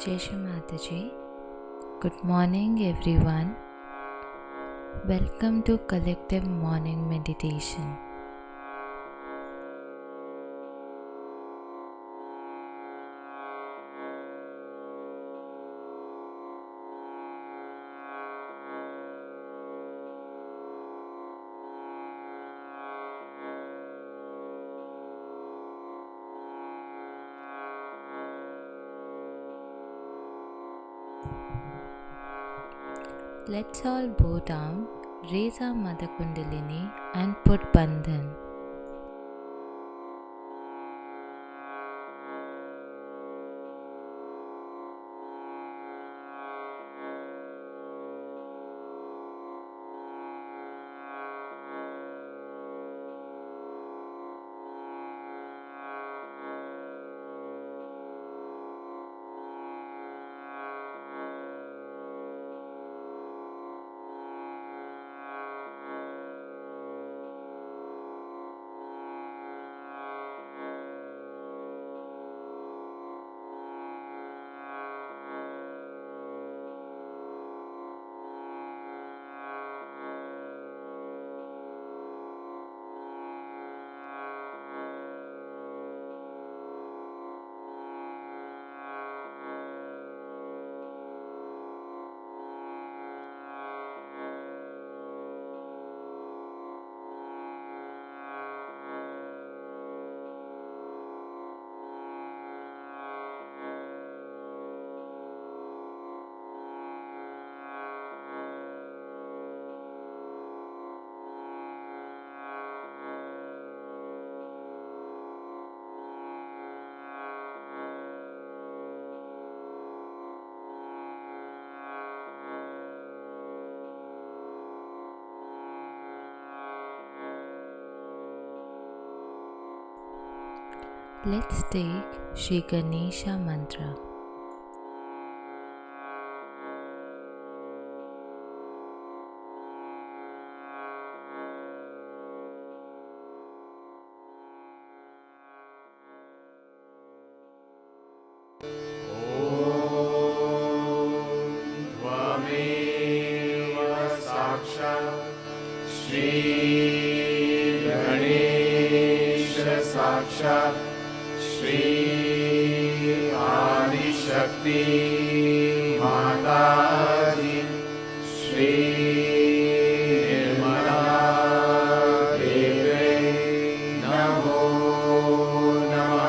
Jai Shri Mataji. Good morning, everyone. Welcome to Collective Morning Meditation. Let's all bow down, raise our Mother Kundalini and put Bandhan. Let's take Shri Ganesha Mantra. साक्षात् श्री आदिशक्ति माताजी श्री निर्मला देवी नमो नमः।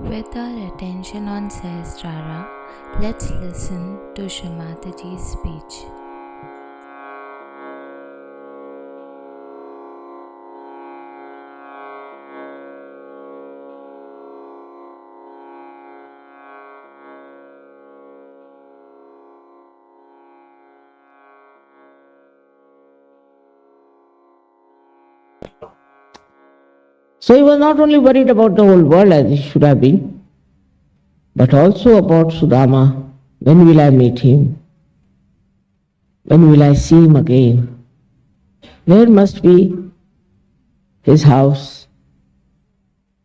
With our attention on Sahasrara, let's listen to Shri Mataji's speech. So he was not only worried about the whole world as he should have been, but also about Sudama. When will I meet him? When will I see him again? Where must be his house?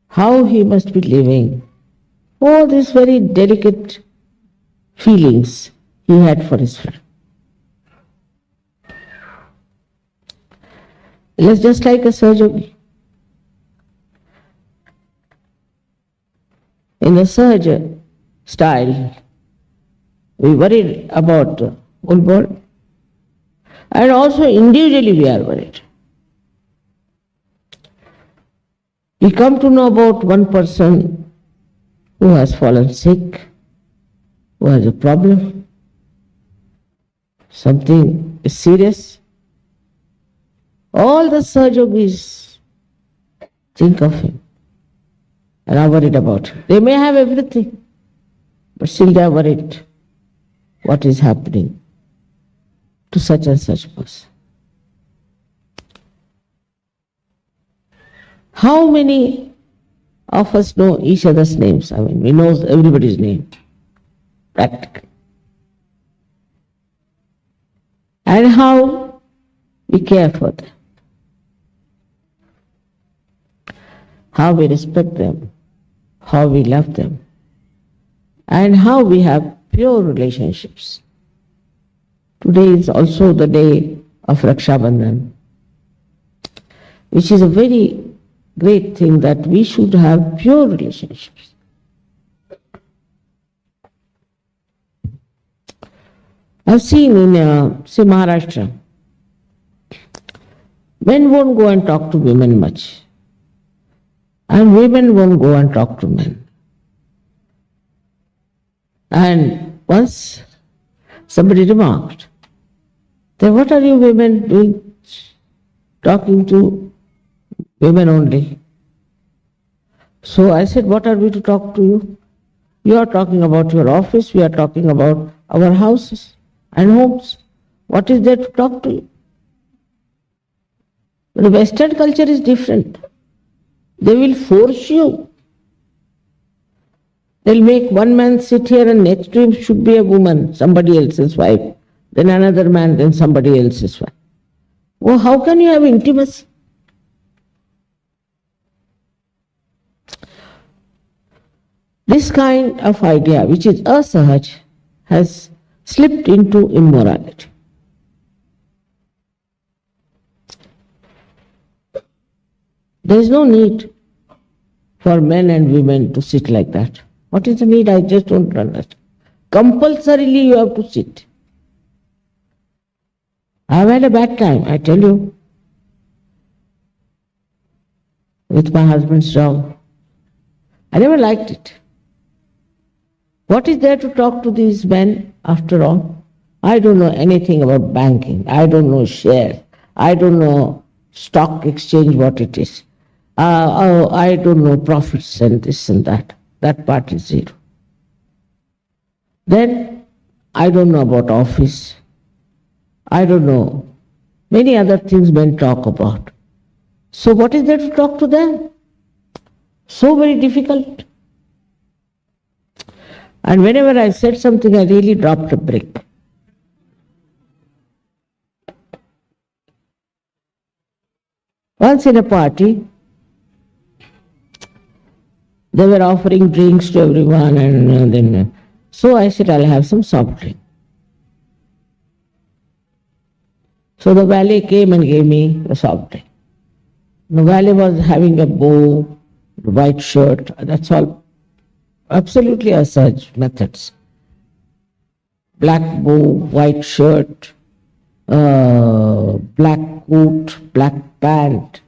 How he must be living? All these very delicate feelings he had for his friend. It's just like a Sahaja. In the Sahaja style, we worried about the whole world. And also individually we are worried. We come to know about one person who has fallen sick, who has a problem, something is serious. All the Sahajogis think of him and are worried about him. They may have everything, but still they are worried what is happening to such and such person. How many of us know each other's names? I mean, we know everybody's name, practically. And how we care for them, how we respect them, how we love them, and how we have pure relationships. Today is also the day of Raksha Bandhan, which is a very great thing that we should have pure relationships. I've seen in, say, Maharashtra, men won't go and talk to women much, and women won't go and talk to men. And once somebody remarked, then what are you women doing, talking to women only? So I said, what are we to talk to you? You are talking about your office, we are talking about our houses and homes. What is there to talk to you? But the Western culture is different. They will force you. They'll make one man sit here and next to him should be a woman, somebody else's wife, then another man, then somebody else's wife. Well, how can you have intimacy? This kind of idea, which is asahaj, has slipped into immorality. There is no need for men and women to sit like that. What is the need? I just don't understand. Compulsorily you have to sit. I have had a bad time, I tell you, with my husband's dog. I never liked it. What is there to talk to these men after all? I don't know anything about banking. I don't know shares. I don't know stock exchange, what it is. I don't know profits and this and that. That part is zero. Then I don't know about office. I don't know many other things men talk about. So what is there to talk to them? So very difficult. And whenever I said something, I really dropped a brick. Once in a party, they were offering drinks to everyone, and then so I said, I'll have some soft drink. So the valet came and gave me a soft drink. The valet was having a bow, white shirt, that's all. Absolutely such methods. Black bow, white shirt, black coat, black pant.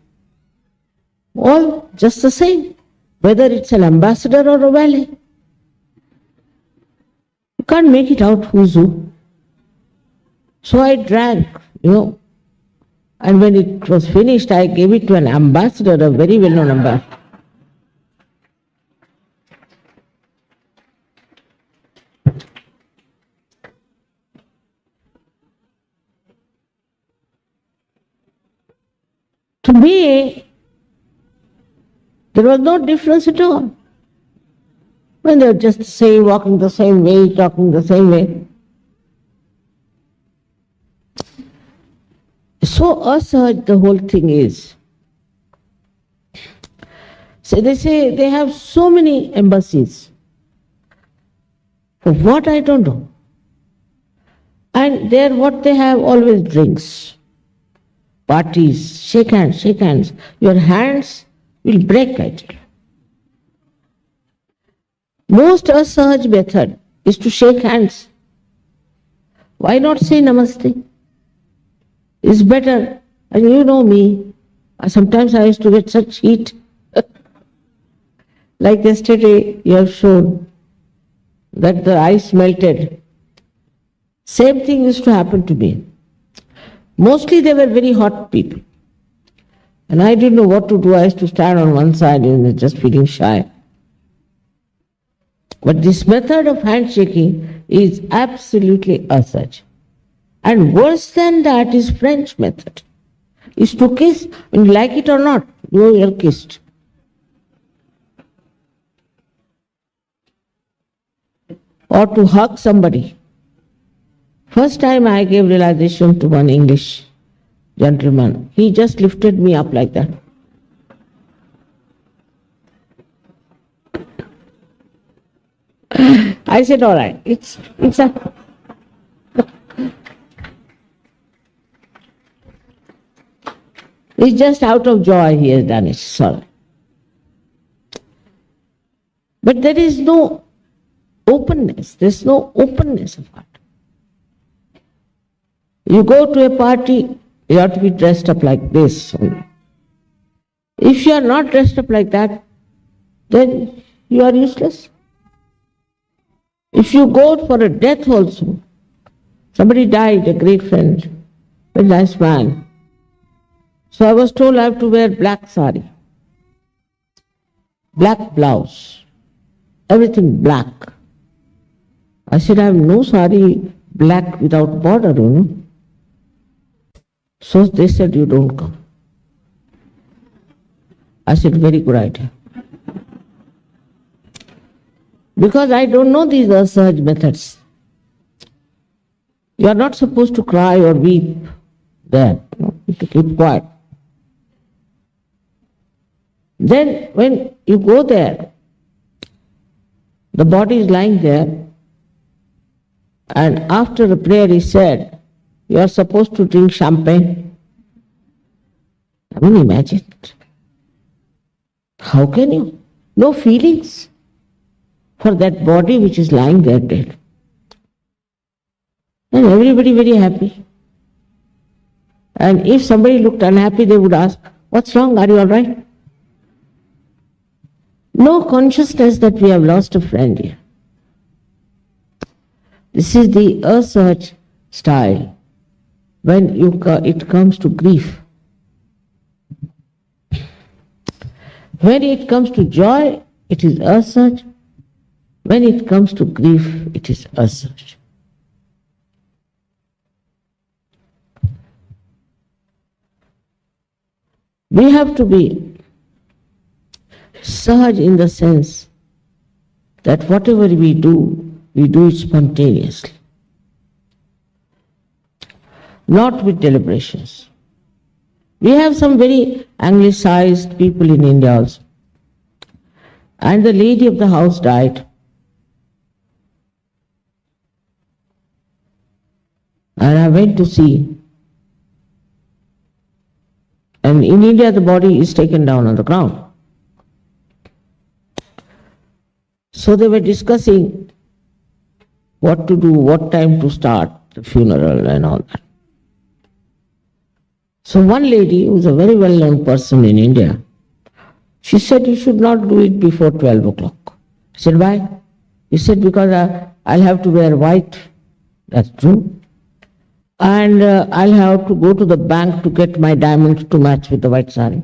All just the same, whether it's an ambassador or a valet. You can't make it out who's who. So I drank, and when it was finished, I gave it to an ambassador, a very well-known ambassador. To me, There was no difference at all. When they were just the same, walking the same way, talking the same way. So asahaj the whole thing is. So they say they have so many embassies. For what, I don't know. And there what they have always drinks, parties, shake hands, shake hands. Your hands will break, I tell you. Most asahaj method is to shake hands. Why not say namaste? It's better. And you know me, sometimes I used to get such heat. Like yesterday you have shown that the ice melted. Same thing used to happen to me. Mostly they were very hot people. And I didn't know what to do. I used to stand on one side and just feeling shy. But this method of handshaking is absolutely asahaj. And worse than that is French method. Is to kiss, when you like it or not, you are kissed. Or to hug somebody. First time I gave realization to one English gentleman. He just lifted me up like that. I said, all right, it's just out of joy he has done it, sorry. But there is no openness, there's no openness of heart. You go to a party, you have to be dressed up like this only. If you are not dressed up like that, then you are useless. If you go for a death also, somebody died, a great friend, a nice man. So I was told I have to wear black sari, black blouse, everything black. I said, I have no sari black without border, you know. So they said, you don't come. I said, very good idea. Because I don't know these asahaj methods. You are not supposed to cry or weep there. You have to keep quiet. Then when you go there, the body is lying there, and after the prayer is said, you are supposed to drink champagne. I mean, imagine it. How can you? No feelings for that body which is lying there dead. And everybody very happy. And if somebody looked unhappy, they would ask, what's wrong? Are you all right? No consciousness that we have lost a friend here. This is the asahaj style when it comes to grief. When it comes to joy, it is asahaj. When it comes to grief, it is asahaj. We have to be sahaj in the sense that whatever we do it spontaneously, not with deliberations. We have some very anglicized people in India also. And the lady of the house died. And I went to see. And in India, the body is taken down on the ground. So they were discussing what to do, what time to start the funeral and all that. So one lady, who is a very well-known person in India, she said, you should not do it before 12 o'clock. I said, why? He said, because I'll have to wear white. That's true. And I'll have to go to the bank to get my diamonds to match with the white sari.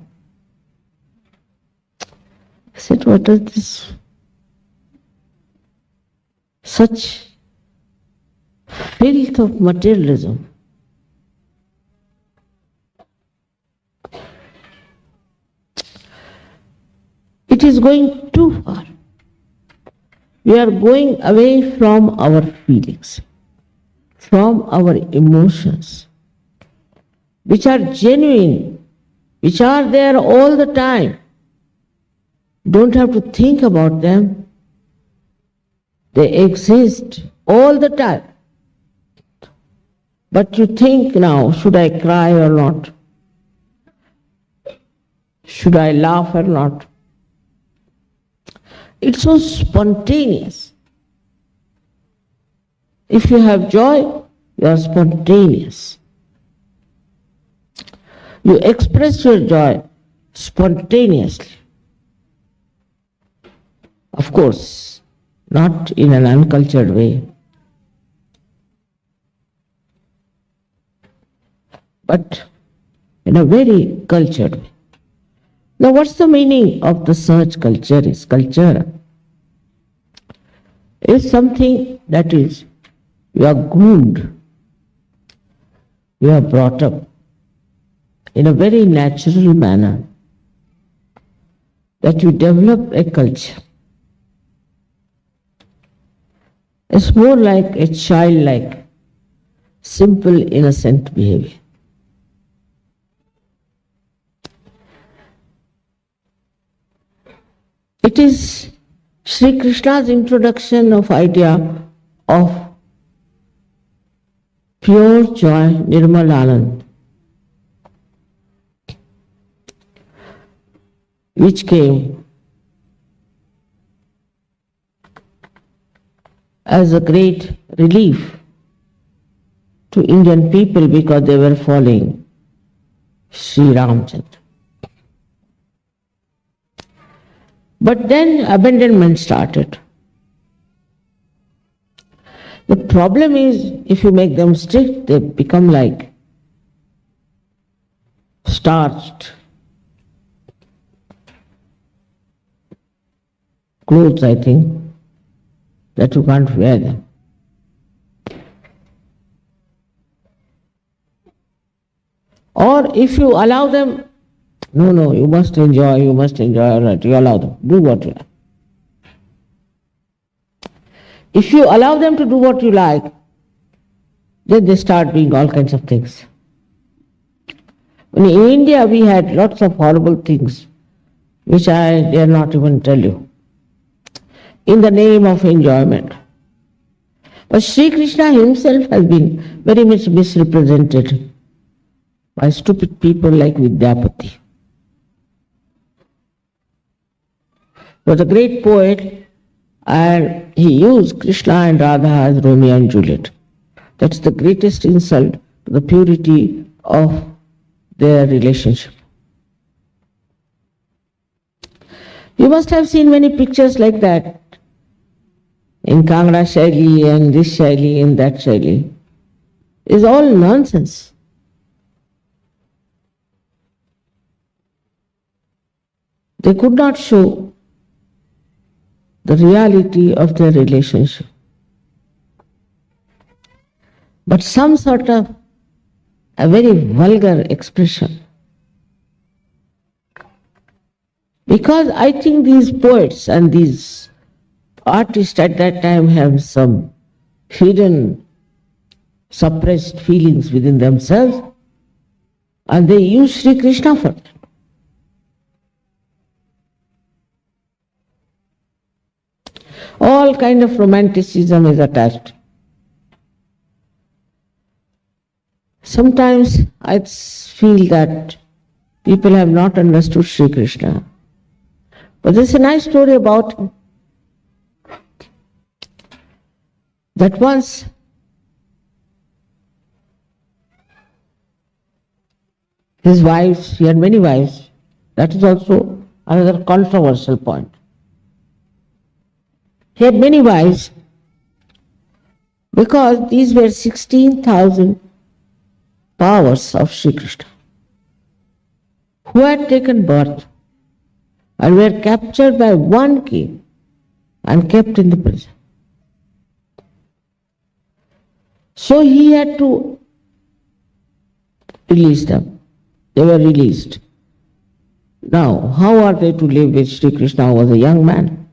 I said, what is this? Such filth of materialism. is going too far. We are going away from our feelings, from our emotions, which are genuine, which are there all the time. Don't have to think about them. They exist all the time. But you think now, should I cry or not? Should I laugh or not? It's so spontaneous. If you have joy, you are spontaneous. You express your joy spontaneously. Of course, not in an uncultured way, but in a very cultured way. Now, what's the meaning of the search culture? Is culture is something that is, you are groomed, you are brought up in a very natural manner, that you develop a culture. It's more like a childlike, simple, innocent behavior. It is Sri Krishna's introduction of idea of pure joy, Nirmal Anand, which came as a great relief to Indian people because they were following Sri Ramchandra. But then abandonment started. The problem is, if you make them strict, they become like starched clothes, I think, that you can't wear them. Or if you allow them, no, you must enjoy, all right, you allow them, do what you like. If you allow them to do what you like, then they start doing all kinds of things. In India, we had lots of horrible things, which I dare not even tell you, in the name of enjoyment. But Sri Krishna himself has been very much misrepresented by stupid people like Vidyapati. He was a great poet, and he used Krishna and Radha as Romeo and Juliet. That's the greatest insult to the purity of their relationship. You must have seen many pictures like that in Kangra Shaili and this Shaili and that Shaili. It's all nonsense. They could not show the reality of their relationship, but some sort of a very vulgar expression. Because I think these poets and these artists at that time have some hidden, suppressed feelings within themselves, and they use Sri Krishna for that. All kind of romanticism is attached. Sometimes I feel that people have not understood Sri Krishna. But there's a nice story about him. That once his wives, he had many wives, that is also another controversial point. He had many wives because these were 16,000 powers of Sri Krishna who had taken birth and were captured by one king and kept in the prison. So he had to release them. They were released. Now, how are they to live with Sri Krishna, who was a young man?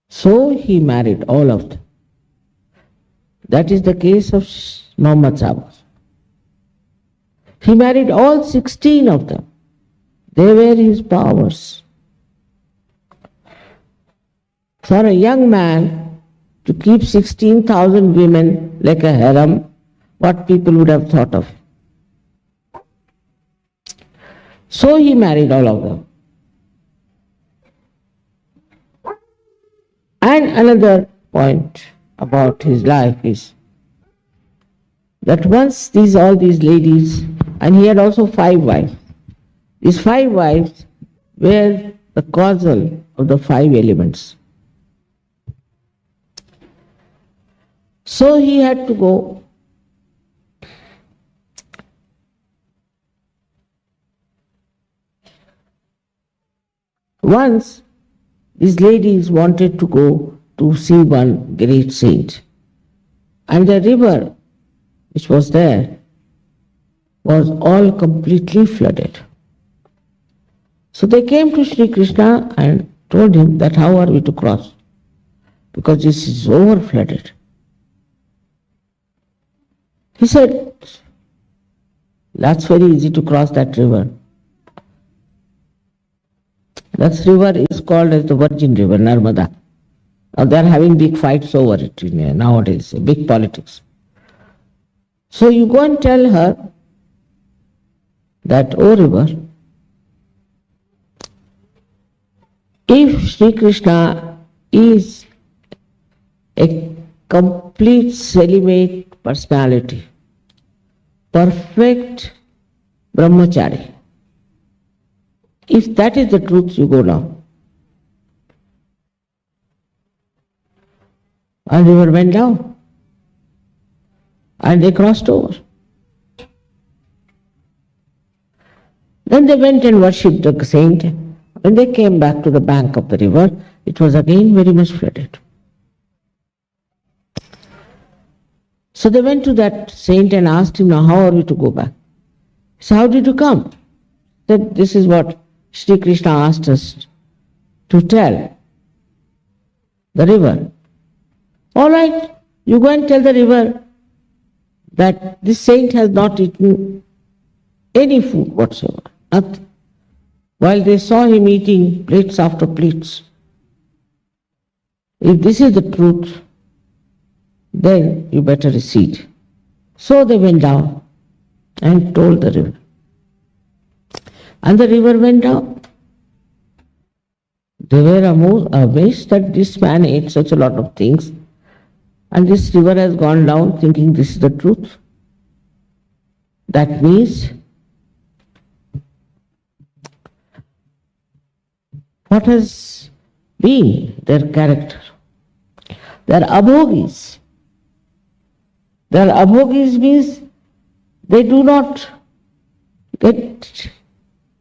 So he married all of them. That is the case of Muhammad Sahib. He married all 16 of them. They were his powers. For a young man to keep 16,000 women like a harem, what people would have thought of. So he married all of them. And another point about his life is that once all these ladies, and he had also 5 wives, these 5 wives were the causal of the 5 elements. So he had to go. Once these ladies wanted to go to see one great saint, and the river which was there was all completely flooded. So they came to Sri Krishna and told him that how are we to cross, because this is over flooded. He said, that's very easy to cross that river. That river is called as the Virgin River, Narmada. Now they are having big fights over it nowadays, big politics. So you go and tell her that, O river, if Sri Krishna is a complete celibate personality, perfect brahmachari, if that is the truth, you go now. And the river went down. And they crossed over. Then they went and worshipped the saint. When they came back to the bank of the river, it was again very much flooded. So they went to that saint and asked him, now how are we to go back? He said, how did you come? He said, this is what Sri Krishna asked us to tell the river. All right, you go and tell the river that this saint has not eaten any food whatsoever, nothing, while they saw him eating plates after plates. If this is the truth, then you better recede. So they went down and told the river. And the river went down. They were amazed that this man ate such a lot of things, and this river has gone down thinking this is the truth. That means, what has been their character? They are abhogis. They are abhogis means they do not get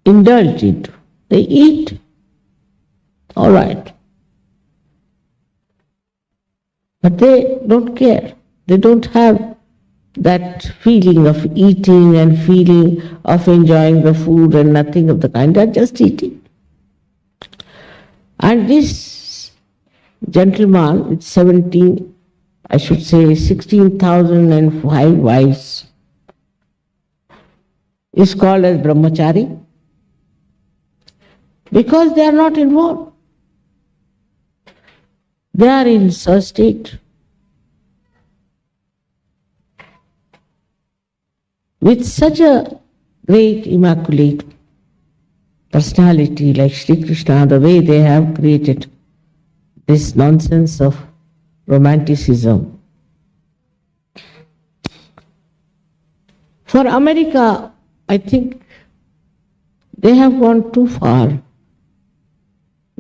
indulged into. They eat. All right. But they don't care. They don't have that feeling of eating and feeling of enjoying the food and nothing of the kind. They are just eating. And this gentleman with 16,005 wives is called as brahmachari because they are not involved. They are in such state. With such a great immaculate personality like Sri Krishna, the way they have created this nonsense of romanticism. For America, I think they have gone too far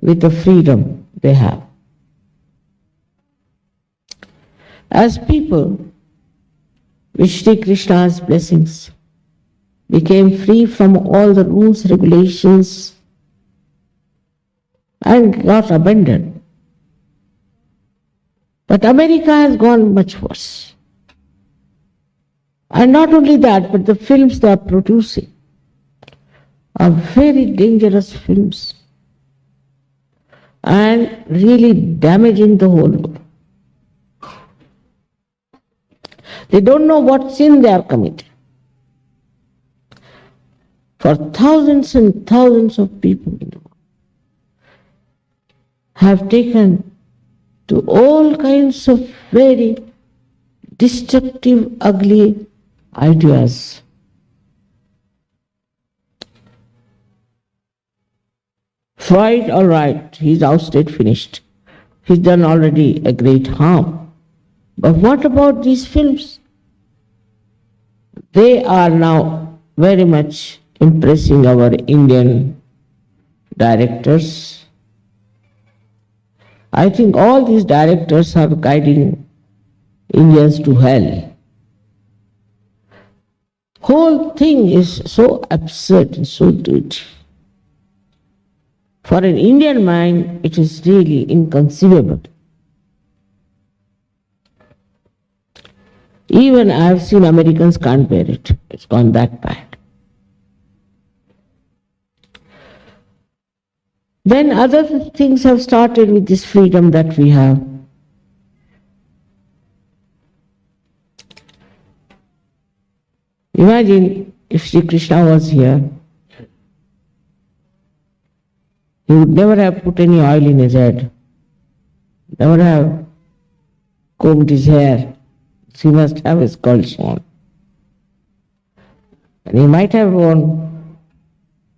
with the freedom they have. As people, with Sri Krishna's blessings, became free from all the rules, regulations, and got abandoned. But America has gone much worse. And not only that, but the films they are producing, are very dangerous films and really damaging the whole world. They don't know what sin they are committing. For thousands and thousands of people in the world have taken to all kinds of very destructive, ugly ideas. Freud, all right, he's ousted, finished. He's done already a great harm. But what about these films? They are now very much impressing our Indian directors. I think all these directors are guiding Indians to hell. Whole thing is so absurd and so dirty. For an Indian mind, it is really inconceivable. Even I have seen Americans can't bear it. It's gone that bad. Then other things have started with this freedom that we have. Imagine if Sri Krishna was here, he would never have put any oil in his head, never have combed his hair. He must have his curls on. And he might have worn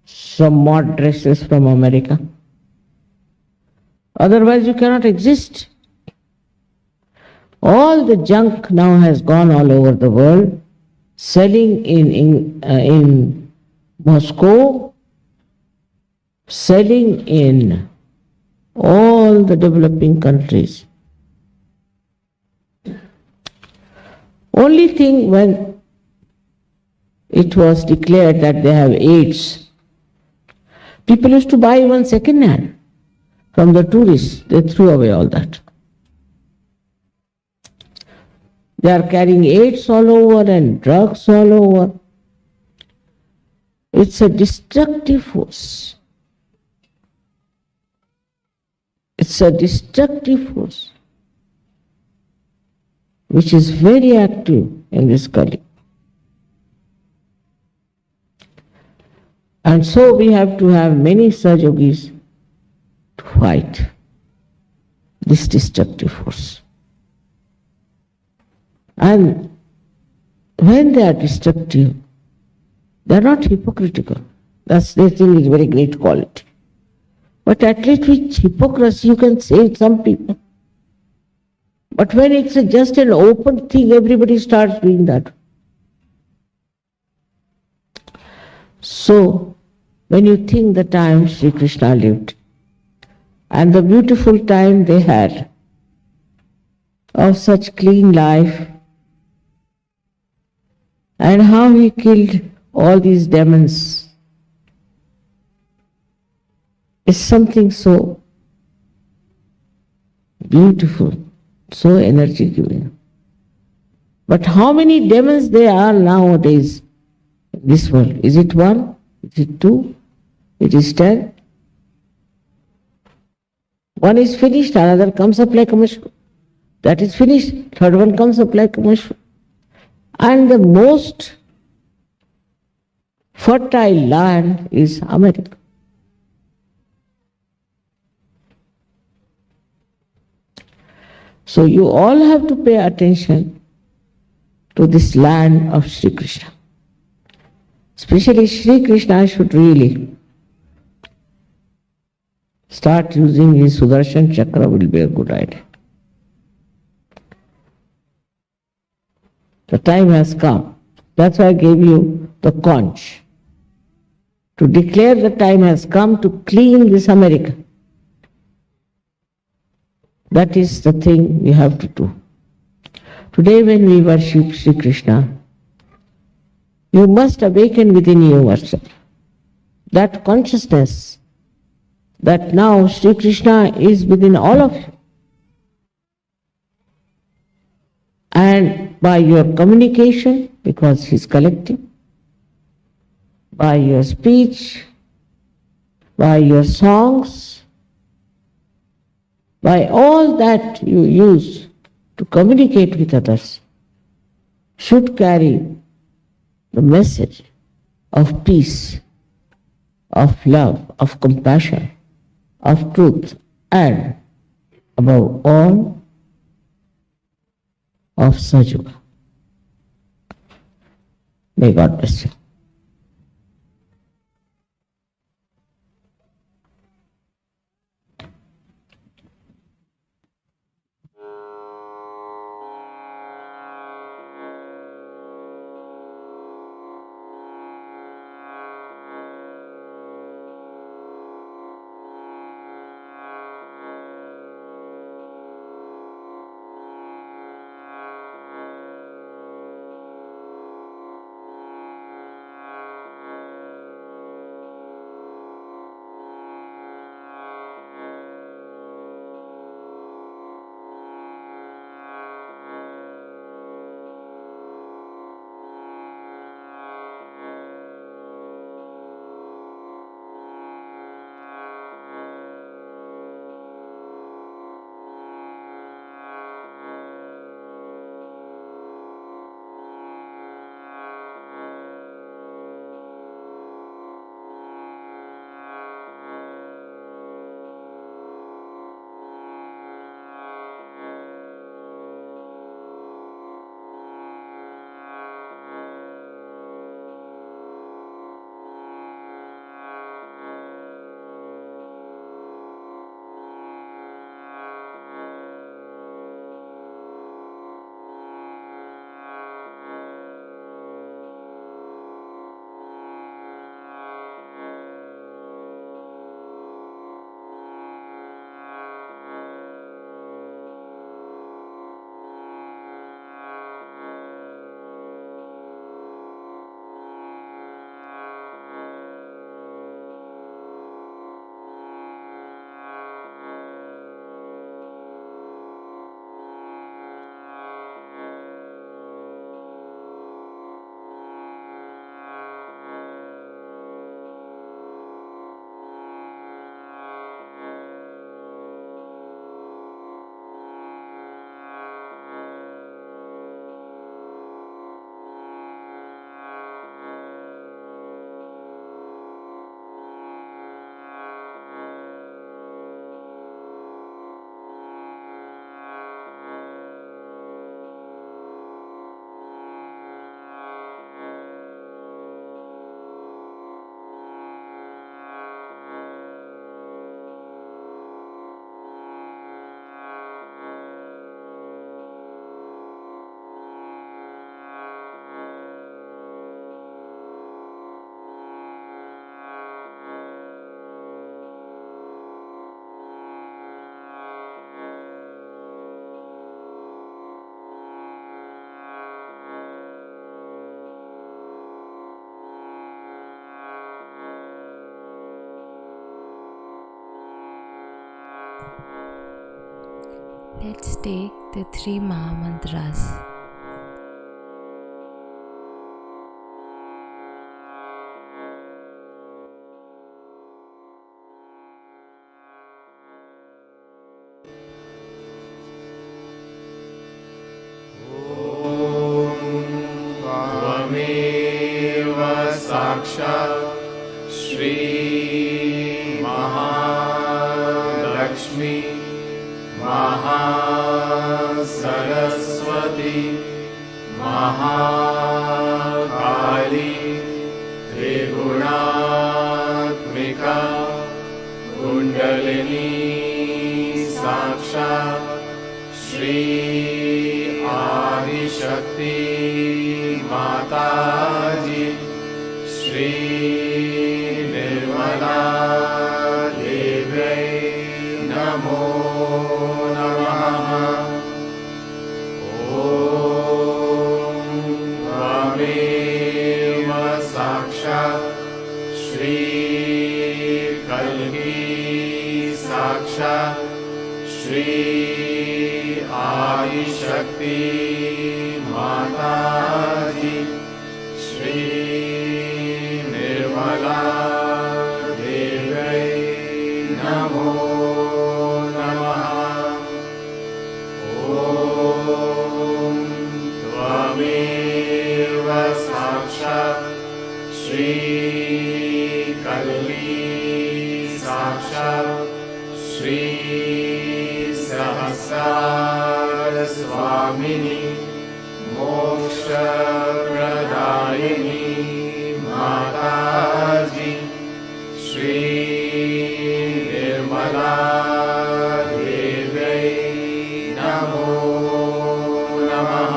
some mod dresses from America. Otherwise you cannot exist. All the junk now has gone all over the world, selling in Moscow, selling in all the developing countries. Only thing, when it was declared that they have AIDS, people used to buy even second hand from the tourists. They threw away all that. They are carrying AIDS all over and drugs all over. It's a destructive force. It's a destructive force which is very active in this Kali. And so we have to have many Sahajogis to fight this destructive force. And when they are destructive, they are not hypocritical. That's they think is very great quality. But at least with hypocrisy you can save some people. But when it's just an open thing, everybody starts doing that. So, when you think the time Sri Krishna lived, and the beautiful time they had of such clean life, and how he killed all these demons, is something so beautiful, so energy giving. But how many demons there are nowadays in this world? Is it one? Is it two? It is 10? One is finished, another comes up like a mushroom. That is finished, third one comes up like a mushroom. And the most fertile land is America. So you all have to pay attention to this land of Sri Krishna. Especially Sri Krishna should really start using his Sudarshan Chakra, will be a good idea. The time has come. That's why I gave you the conch. To declare the time has come to clean this America. That is the thing we have to do. Today when we worship Sri Krishna, you must awaken within yourself that consciousness that now Sri Krishna is within all of you. And by your communication, because he is collective, by your speech, by your songs, by all that you use to communicate with others, should carry the message of peace, of love, of compassion, of truth, and above all, of Sajuga. May God bless you. Let's take the three Mahamantras. त्वमेव साक्षात् श्री महालक्ष्मी महासरस्वती महाकाली त्रिगुणात्मिका कुण्डलिनी साक्षात् श्री आदिशक्ति माताजी श्री निर्मला देव्यै नमो नमः। ॐ त्वमेव साक्षात् श्री कल्की साक्षात् श्री आदिशक्ति माताजी श्री निर्मला देव्यै स्वामिनी मोक्षप्रदायिनी माताजी श्री निर्मला देव्यै नमो नमः।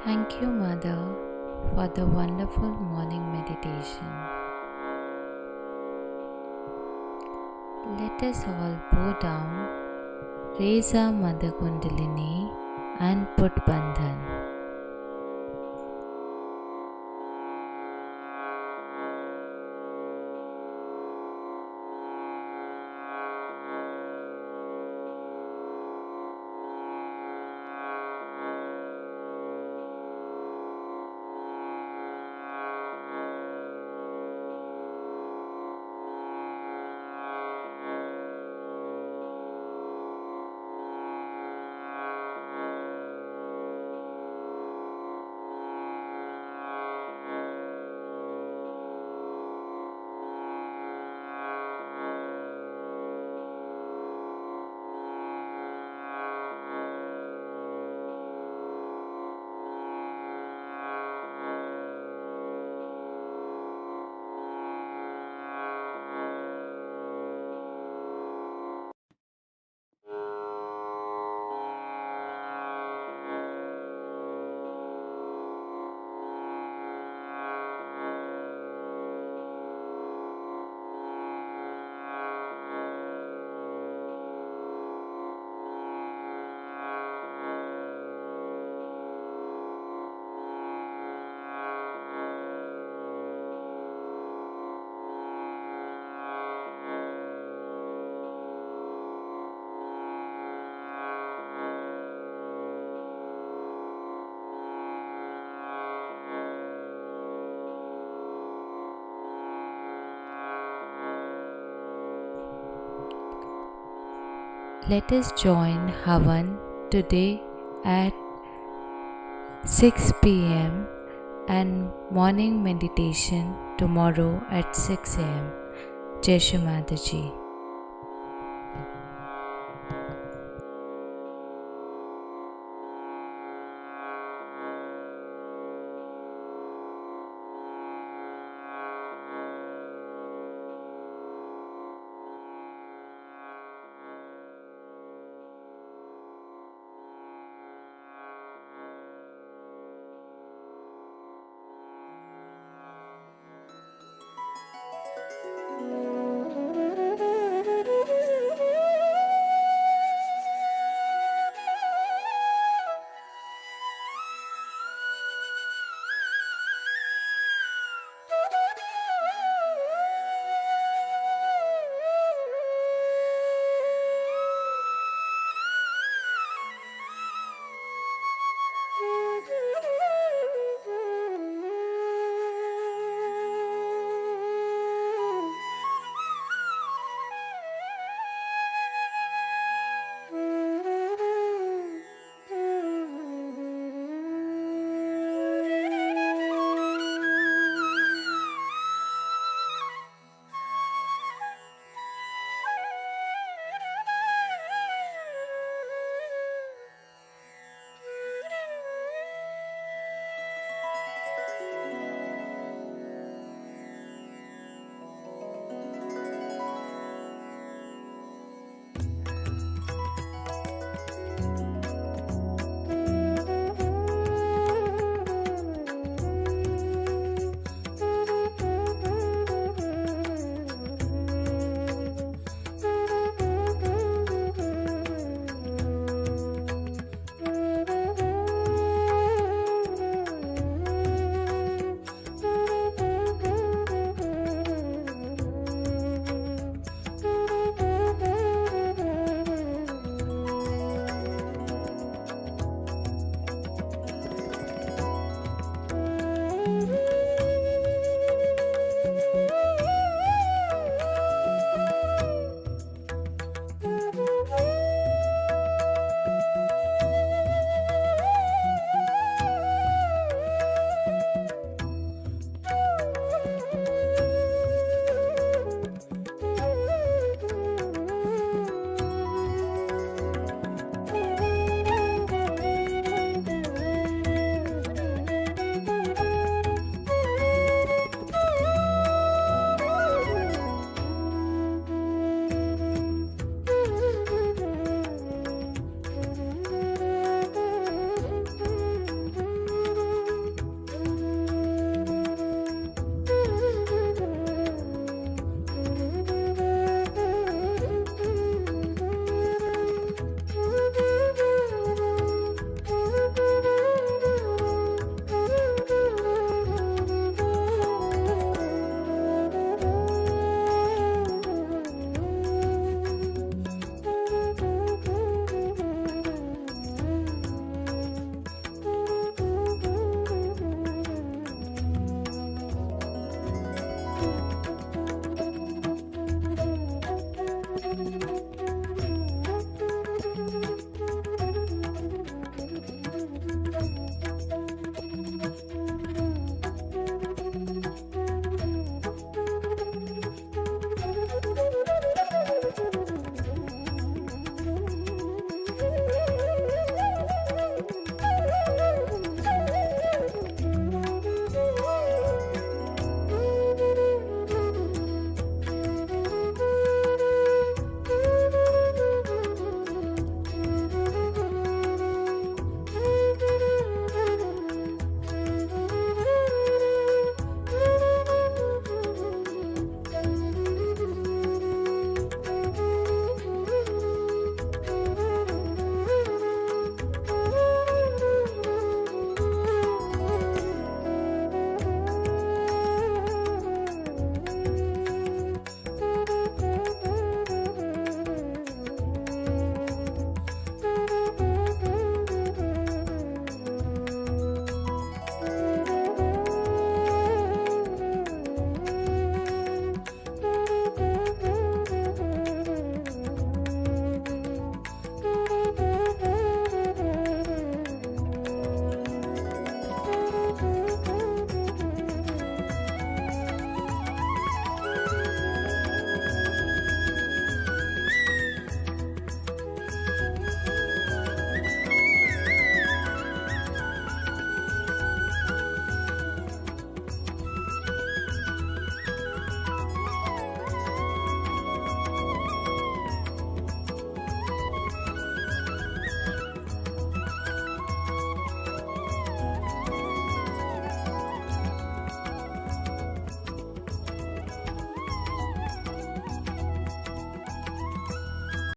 Thank you, Mother, for the wonderful morning meditation. Let us all bow down, raise our Mother Kundalini and put Bandhan. Let us join Havan today at 6 p.m. and morning meditation tomorrow at 6 a.m. Jai Shri Mataji.